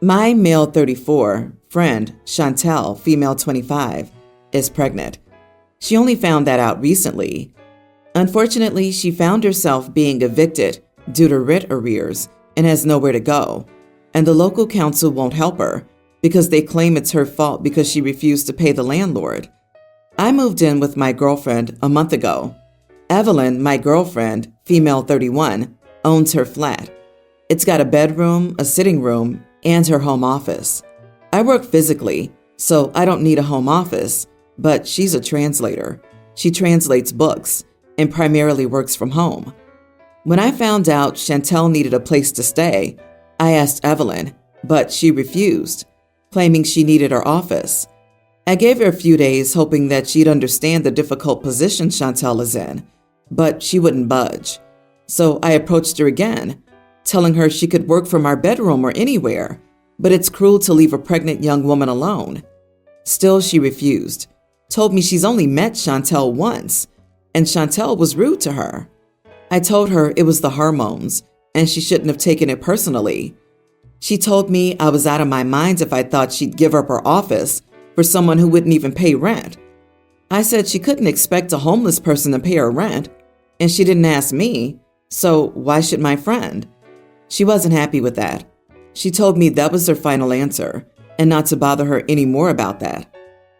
My male 34 friend, Chantel, female 25, is pregnant. She only found that out recently. Unfortunately, she found herself being evicted due to rent arrears and has nowhere to go. And the local council won't help her because they claim it's her fault because she refused to pay the landlord. I moved in with my girlfriend a month ago. Evelyn, my girlfriend, female 31, owns her flat. It's got a bedroom, a sitting room, and her home office. I work physically, so I don't need a home office, but she's a translator. She translates books and primarily works from home. When I found out Chantel needed a place to stay, I asked Evelyn, but she refused, claiming she needed her office. I gave her a few days, hoping that she'd understand the difficult position Chantel is in, but she wouldn't budge. So I approached her again, telling her she could work from our bedroom or anywhere, but it's cruel to leave a pregnant young woman alone. Still, she refused, told me she's only met Chantel once, and Chantel was rude to her. I told her it was the hormones, and she shouldn't have taken it personally. She told me I was out of my mind if I thought she'd give up her office for someone who wouldn't even pay rent. I said she couldn't expect a homeless person to pay her rent, and she didn't ask me, so why should my friend? She wasn't happy with that. She told me that was her final answer, and not to bother her any more about that.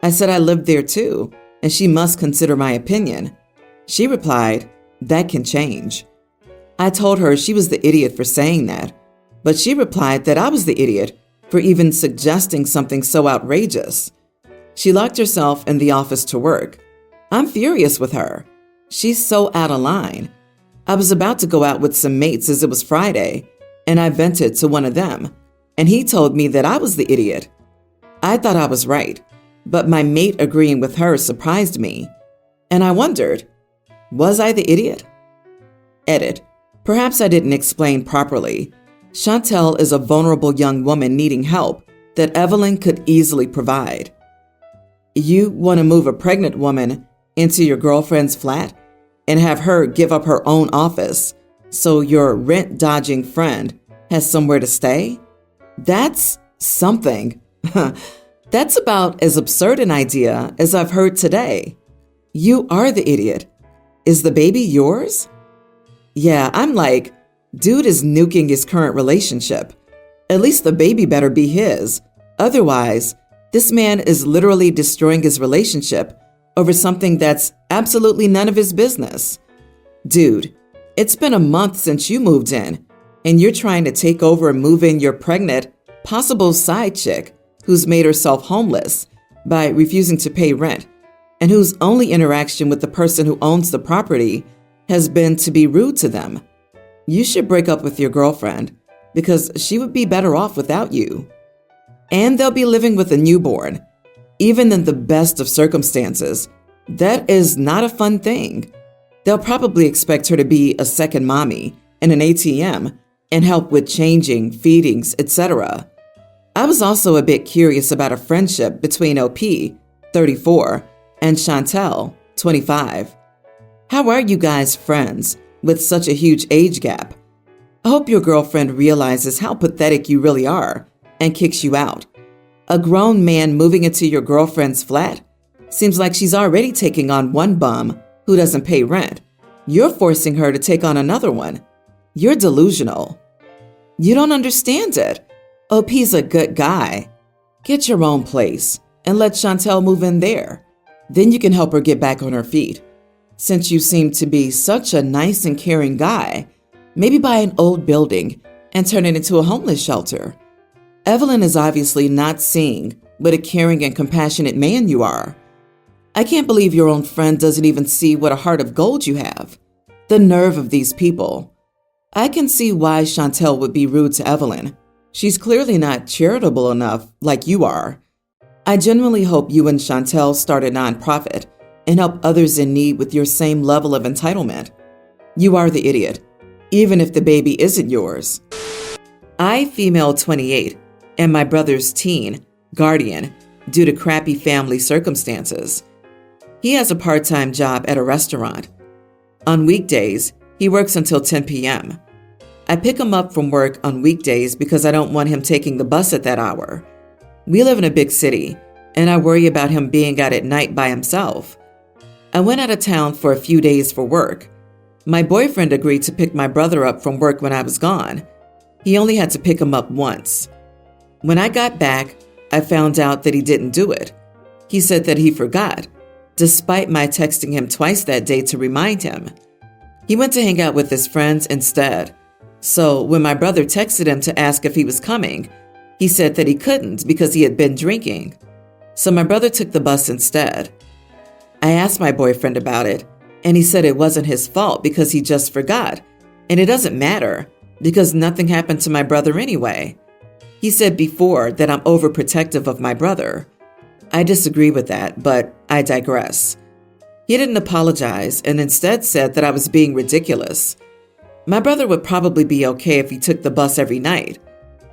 I said I lived there too, and she must consider my opinion. She replied, "That can change." I told her she was the idiot for saying that, but she replied that I was the idiot for even suggesting something so outrageous. She locked herself in the office to work. I'm furious with her. She's so out of line. I was about to go out with some mates as it was Friday, and I vented to one of them, and he told me that I was the idiot. I thought I was right, but my mate agreeing with her surprised me, and I wondered, was I the idiot? Edit. Perhaps I didn't explain properly. Chantel is a vulnerable young woman needing help that Evelyn could easily provide. You want to move a pregnant woman into your girlfriend's flat and have her give up her own office so your rent-dodging friend has somewhere to stay? That's something. That's about as absurd an idea as I've heard today. You are the idiot. Is the baby yours? Yeah, I'm like, dude is nuking his current relationship. At least the baby better be his. Otherwise, this man is literally destroying his relationship over something that's absolutely none of his business. Dude, it's been a month since you moved in, and you're trying to take over and move in your pregnant, possible side chick who's made herself homeless by refusing to pay rent, and whose only interaction with the person who owns the property has been to be rude to them. You should break up with your girlfriend because she would be better off without you. And they'll be living with a newborn. Even in the best of circumstances, that is not a fun thing. They'll probably expect her to be a second mommy and an ATM and help with changing, feedings, etc. I was also a bit curious about a friendship between OP, 34, and Chantel, 25. How are you guys friends with such a huge age gap? I hope your girlfriend realizes how pathetic you really are and kicks you out. A grown man moving into your girlfriend's flat? Seems like she's already taking on one bum who doesn't pay rent. You're forcing her to take on another one. You're delusional. You don't understand it. OP's a good guy. Get your own place and let Chantel move in there. Then you can help her get back on her feet. Since you seem to be such a nice and caring guy, maybe buy an old building and turn it into a homeless shelter. Evelyn is obviously not seeing what a caring and compassionate man you are. I can't believe your own friend doesn't even see what a heart of gold you have. The nerve of these people. I can see why Chantel would be rude to Evelyn. She's clearly not charitable enough like you are. I genuinely hope you and Chantel start a nonprofit and help others in need with your same level of entitlement. You are the idiot, even if the baby isn't yours. I, female 28, am my brother's teen guardian due to crappy family circumstances. He has a part-time job at a restaurant. On weekdays, he works until 10 p.m. I pick him up from work on weekdays because I don't want him taking the bus at that hour. We live in a big city, and I worry about him being out at night by himself. I went out of town for a few days for work. My boyfriend agreed to pick my brother up from work when I was gone. He only had to pick him up once. When I got back, I found out that he didn't do it. He said that he forgot, despite my texting him twice that day to remind him. He went to hang out with his friends instead. So when my brother texted him to ask if he was coming, he said that he couldn't because he had been drinking. So my brother took the bus instead. I asked my boyfriend about it, and he said it wasn't his fault because he just forgot. And it doesn't matter because nothing happened to my brother anyway. He said before that I'm overprotective of my brother. I disagree with that, but I digress. He didn't apologize and instead said that I was being ridiculous. My brother would probably be okay if he took the bus every night,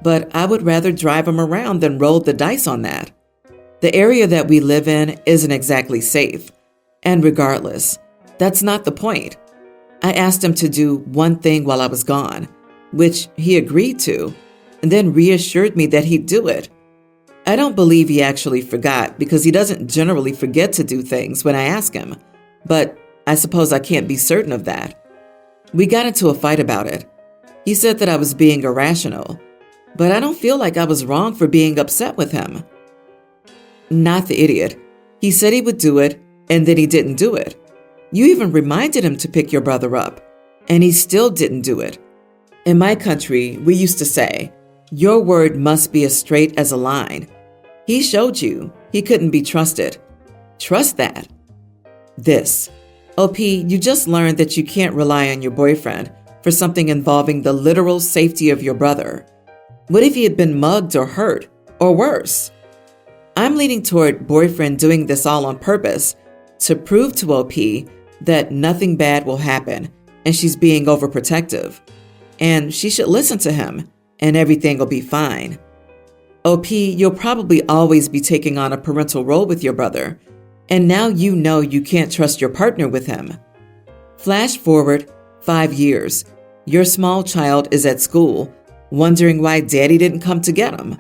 but I would rather drive him around than roll the dice on that. The area that we live in isn't exactly safe. And regardless, that's not the point. I asked him to do one thing while I was gone, which he agreed to, and then reassured me that he'd do it. I don't believe he actually forgot because he doesn't generally forget to do things when I ask him, but I suppose I can't be certain of that. We got into a fight about it. He said that I was being irrational, but I don't feel like I was wrong for being upset with him. Not the idiot. He said he would do it, and then he didn't do it. You even reminded him to pick your brother up, and he still didn't do it. In my country, we used to say, your word must be as straight as a line. He showed you he couldn't be trusted. Trust that. This. OP, you just learned that you can't rely on your boyfriend for something involving the literal safety of your brother. What if he had been mugged or hurt, or worse? I'm leaning toward boyfriend doing this all on purpose to prove to OP that nothing bad will happen and she's being overprotective. And she should listen to him and everything will be fine. OP, you'll probably always be taking on a parental role with your brother, and now you know you can't trust your partner with him. Flash forward 5 years. Your small child is at school, wondering why daddy didn't come to get him.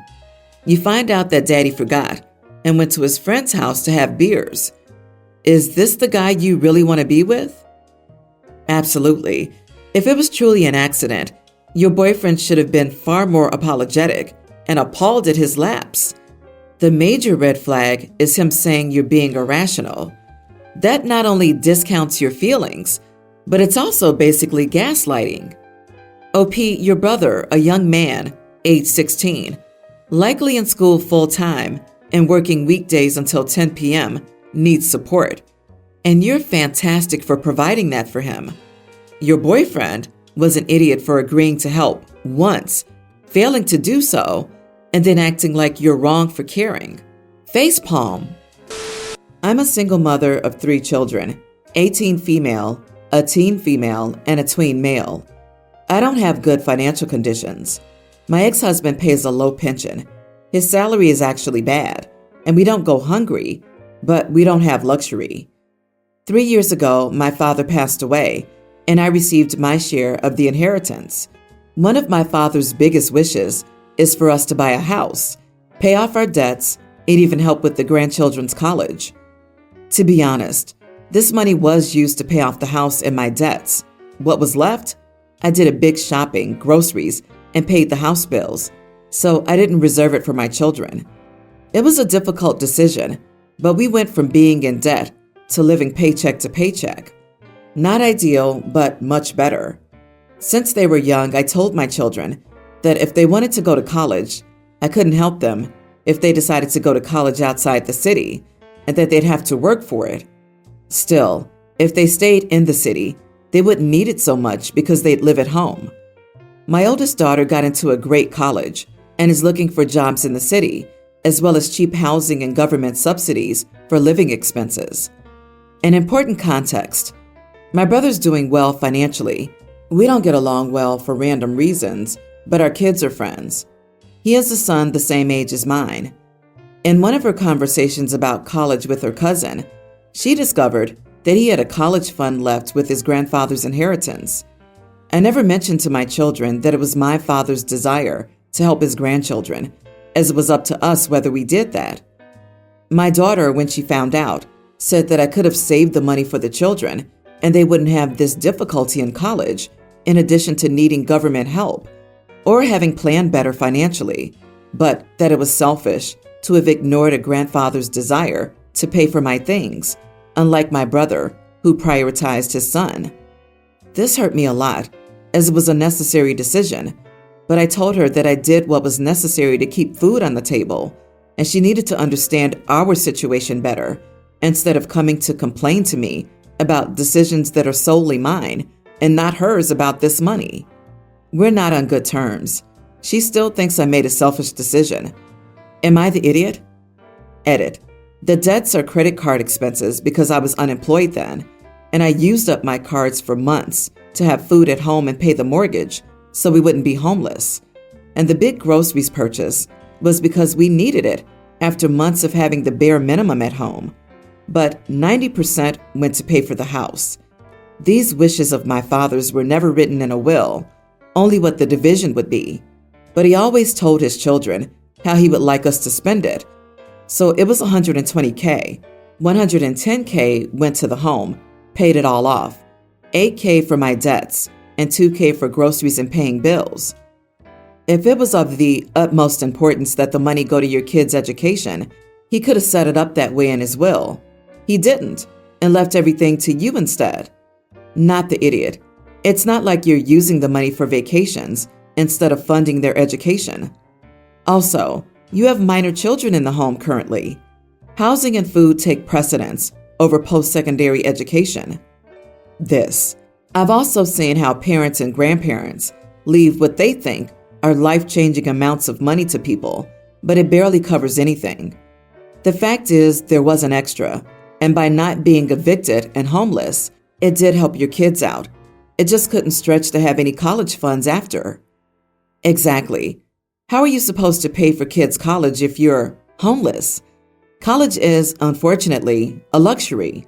You find out that daddy forgot and went to his friend's house to have beers. Is this the guy you really want to be with? Absolutely. If it was truly an accident, your boyfriend should have been far more apologetic and appalled at his lapse. The major red flag is him saying you're being irrational. That not only discounts your feelings, but it's also basically gaslighting. OP, your brother, a young man, age 16, likely in school full-time and working weekdays until 10 p.m., needs support. And you're fantastic for providing that for him. Your boyfriend was an idiot for agreeing to help once, failing to do so, and then acting like you're wrong for caring. Facepalm. I'm a single mother of 3 children, 18 female, a teen female, and a tween male. I don't have good financial conditions. My ex-husband pays a low pension. His salary is actually bad, and we don't go hungry, but we don't have luxury. 3 years ago, my father passed away, and I received my share of the inheritance. One of my father's biggest wishes is for us to buy a house, pay off our debts, and even help with the grandchildren's college. To be honest, this money was used to pay off the house and my debts. What was left? I did a big shopping, groceries, and paid the house bills, so I didn't reserve it for my children. It was a difficult decision, but we went from being in debt to living paycheck to paycheck. Not ideal, but much better. Since they were young, I told my children that if they wanted to go to college, I couldn't help them if they decided to go to college outside the city, and that they'd have to work for it. Still, if they stayed in the city, they wouldn't need it so much because they'd live at home. My oldest daughter got into a great college and is looking for jobs in the city, as well as cheap housing and government subsidies for living expenses. An important context: my brother's doing well financially. We don't get along well for random reasons, but our kids are friends. He has a son the same age as mine. In one of her conversations about college with her cousin, she discovered that he had a college fund left with his grandfather's inheritance. I never mentioned to my children that it was my father's desire to help his grandchildren, as it was up to us whether we did that. My daughter, when she found out, said that I could have saved the money for the children and they wouldn't have this difficulty in college, in addition to needing government help or having planned better financially, but that it was selfish to have ignored a grandfather's desire to pay for my things, unlike my brother, who prioritized his son. This hurt me a lot, as it was a necessary decision, but I told her that I did what was necessary to keep food on the table, and she needed to understand our situation better, instead of coming to complain to me about decisions that are solely mine and not hers about this money. We're not on good terms. She still thinks I made a selfish decision. Am I the idiot? Edit. The debts are credit card expenses because I was unemployed then, and I used up my cards for months to have food at home and pay the mortgage so we wouldn't be homeless. And the big groceries purchase was because we needed it after months of having the bare minimum at home. But 90% went to pay for the house. These wishes of my father's were never written in a will, only what the division would be. But he always told his children how he would like us to spend it. So it was $120K. $110K went to the home, paid it all off. $8K for my debts, and $2K for groceries and paying bills. If it was of the utmost importance that the money go to your kids' education, he could have set it up that way in his will. He didn't, and left everything to you instead. Not the idiot. It's not like you're using the money for vacations instead of funding their education. Also, you have minor children in the home currently. Housing and food take precedence over post-secondary education. I've also seen how parents and grandparents leave what they think are life-changing amounts of money to people, but it barely covers anything. The fact is, there was an extra, and by not being evicted and homeless, it did help your kids out. It just couldn't stretch to have any college funds after. Exactly. How are you supposed to pay for kids' college if you're homeless? College is, unfortunately, a luxury.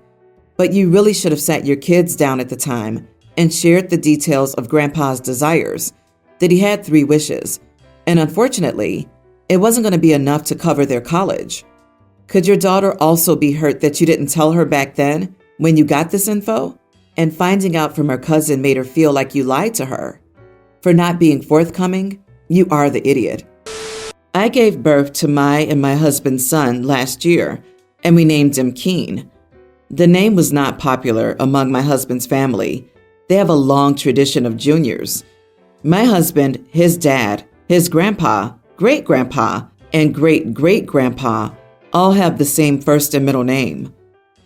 But you really should have sat your kids down at the time and shared the details of Grandpa's desires, that he had 3 wishes, and unfortunately, it wasn't going to be enough to cover their college. Could your daughter also be hurt that you didn't tell her back then when you got this info? And finding out from her cousin made her feel like you lied to her. For not being forthcoming, you are the idiot. I gave birth to my and my husband's son last year, and we named him Keen. The name was not popular among my husband's family. They have a long tradition of juniors. My husband, his dad, his grandpa, great-grandpa, and great-great-grandpa all have the same first and middle name.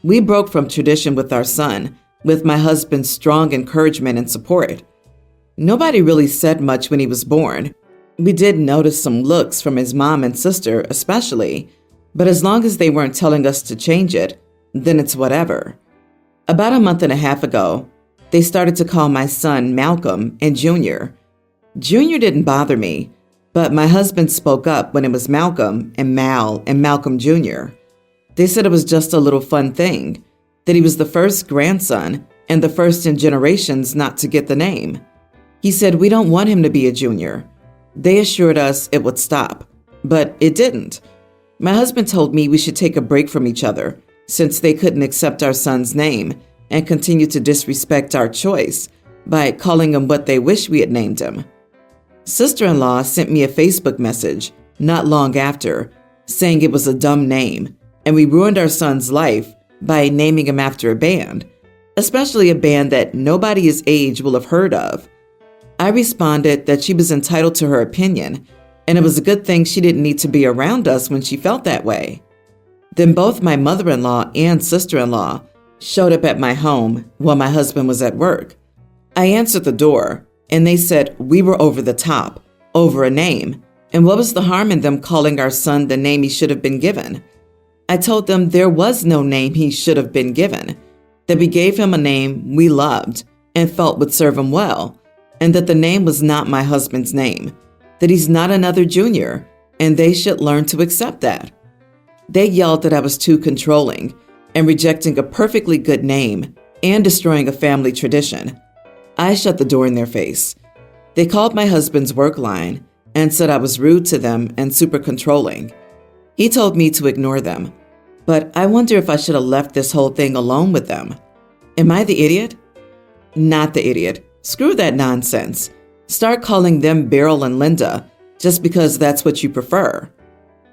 We broke from tradition with our son, with my husband's strong encouragement and support. Nobody really said much when he was born. We did notice some looks from his mom and sister especially, but as long as they weren't telling us to change it, then it's whatever. About a month and a half ago, they started to call my son Malcolm and Junior. Junior didn't bother me, but my husband spoke up when it was Malcolm and Mal and Malcolm Jr. They said it was just a little fun thing, that he was the first grandson and the first in generations not to get the name. He said we don't want him to be a junior. They assured us it would stop, but it didn't. My husband told me we should take a break from each other since they couldn't accept our son's name and continue to disrespect our choice by calling him what they wish we had named him. Sister-in-law sent me a Facebook message not long after saying it was a dumb name and we ruined our son's life by naming him after a band, especially a band that nobody his age will have heard of. I responded that she was entitled to her opinion, and it was a good thing she didn't need to be around us when she felt that way. Then both my mother-in-law and sister-in-law showed up at my home while my husband was at work. I answered the door, and they said we were over the top, over a name, and what was the harm in them calling our son the name he should have been given? I told them there was no name he should have been given, that we gave him a name we loved and felt would serve him well, and that the name was not my husband's name, that he's not another junior, and they should learn to accept that. They yelled that I was too controlling and rejecting a perfectly good name and destroying a family tradition. I shut the door in their face. They called my husband's work line and said I was rude to them and super controlling. He told me to ignore them, but I wonder if I should have left this whole thing alone with them. Am I the idiot? Not the idiot. Screw that nonsense. Start calling them Beryl and Linda just because that's what you prefer.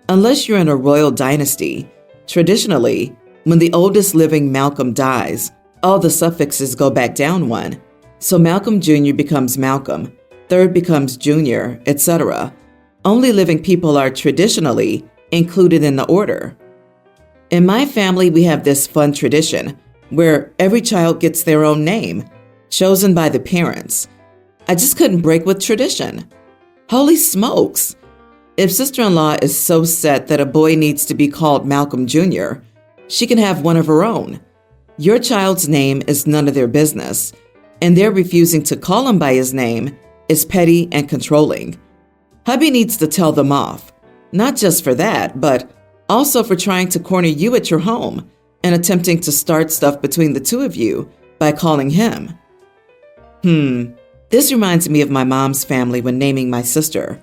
Unless you're in a royal dynasty, traditionally, when the oldest living Malcolm dies, all the suffixes go back down one. So Malcolm Jr. becomes Malcolm, third becomes Junior, etc. Only living people are traditionally included in the order. In my family, we have this fun tradition where every child gets their own name, chosen by the parents. I just couldn't break with tradition. Holy smokes! If sister-in-law is so set that a boy needs to be called Malcolm Jr., she can have one of her own. Your child's name is none of their business, and their refusing to call him by his name is petty and controlling. Hubby needs to tell them off, not just for that, but also for trying to corner you at your home and attempting to start stuff between the two of you by calling him. This reminds me of my mom's family when naming my sister.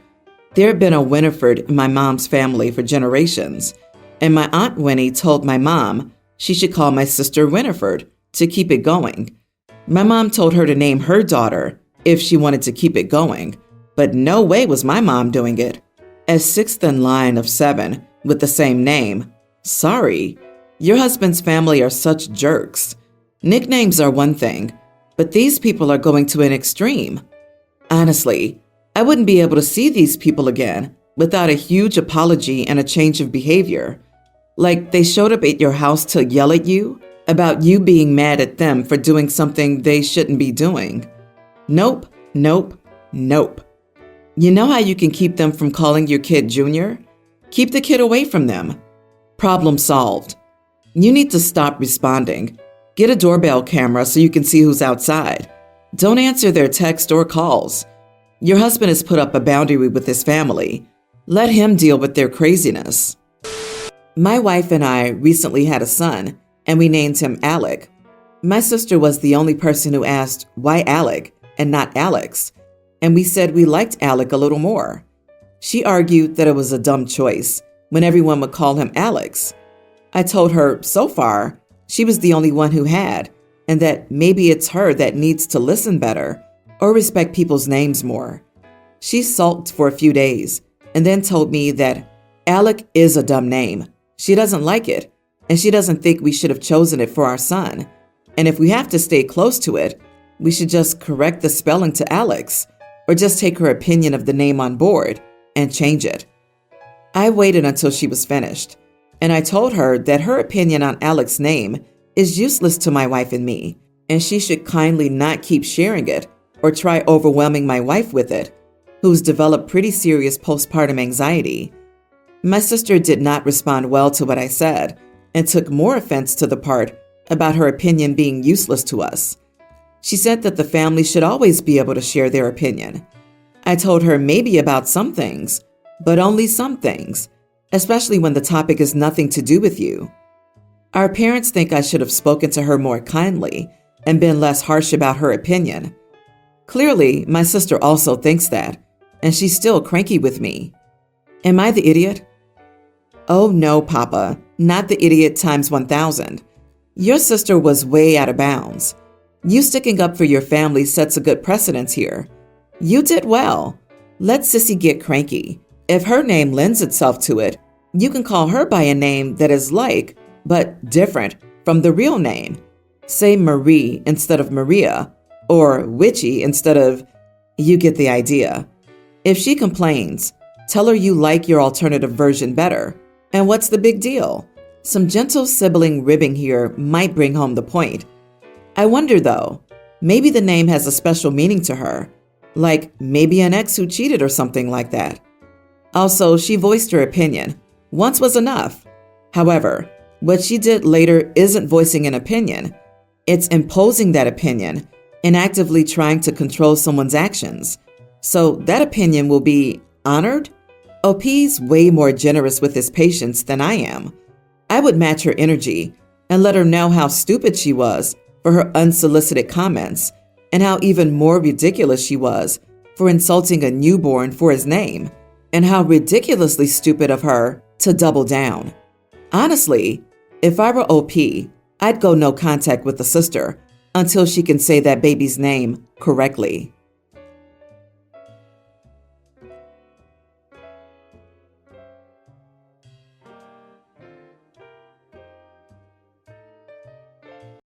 There had been a Winifred in my mom's family for generations, and my Aunt Winnie told my mom she should call my sister Winifred to keep it going. My mom told her to name her daughter if she wanted to keep it going, but no way was my mom doing it. As sixth in line of 7 with the same name, sorry, your husband's family are such jerks. Nicknames are one thing, but these people are going to an extreme. Honestly, I wouldn't be able to see these people again without a huge apology and a change of behavior. Like they showed up at your house to yell at you about you being mad at them for doing something they shouldn't be doing. Nope, nope, nope. You know how you can keep them from calling your kid Junior? Keep the kid away from them. Problem solved. You need to stop responding. Get a doorbell camera so you can see who's outside. Don't answer their text or calls. Your husband has put up a boundary with his family. Let him deal with their craziness. My wife and I recently had a son, and we named him Alec. My sister was the only person who asked, why Alec and not Alex? And we said we liked Alec a little more. She argued that it was a dumb choice when everyone would call him Alex. I told her, so far, she was the only one who had, and that maybe it's her that needs to listen better or respect people's names more. She sulked for a few days and then told me that Alec is a dumb name. She doesn't like it, and she doesn't think we should have chosen it for our son. And if we have to stay close to it, we should just correct the spelling to Alex, or just take her opinion of the name on board and change it. I waited until she was finished, and I told her that her opinion on Alex's name is useless to my wife and me, and she should kindly not keep sharing it or try overwhelming my wife with it, who's developed pretty serious postpartum anxiety. My sister did not respond well to what I said and took more offense to the part about her opinion being useless to us. She said that the family should always be able to share their opinion. I told her maybe about some things, but only some things, especially when the topic is nothing to do with you. Our parents think I should have spoken to her more kindly and been less harsh about her opinion. Clearly, my sister also thinks that, and she's still cranky with me. Am I the idiot? Oh no, Papa, not the idiot times 1,000. Your sister was way out of bounds. You sticking up for your family sets a good precedence here. You did well. Let Sissy get cranky. If her name lends itself to it, you can call her by a name that is like, but different from the real name. Say Marie instead of Maria, or Witchy instead of, you get the idea. If she complains, tell her you like your alternative version better. And what's the big deal? Some gentle sibling ribbing here might bring home the point. I wonder though, maybe the name has a special meaning to her, like maybe an ex who cheated or something like that. Also, she voiced her opinion. Once was enough. However, what she did later isn't voicing an opinion. It's imposing that opinion and actively trying to control someone's actions. So that opinion will be honored? OP's way more generous with his patience than I am. I would match her energy and let her know how stupid she was for her unsolicited comments and how even more ridiculous she was for insulting a newborn for his name, and how ridiculously stupid of her to double down. Honestly, if I were OP, I'd go no contact with the sister until she can say that baby's name correctly.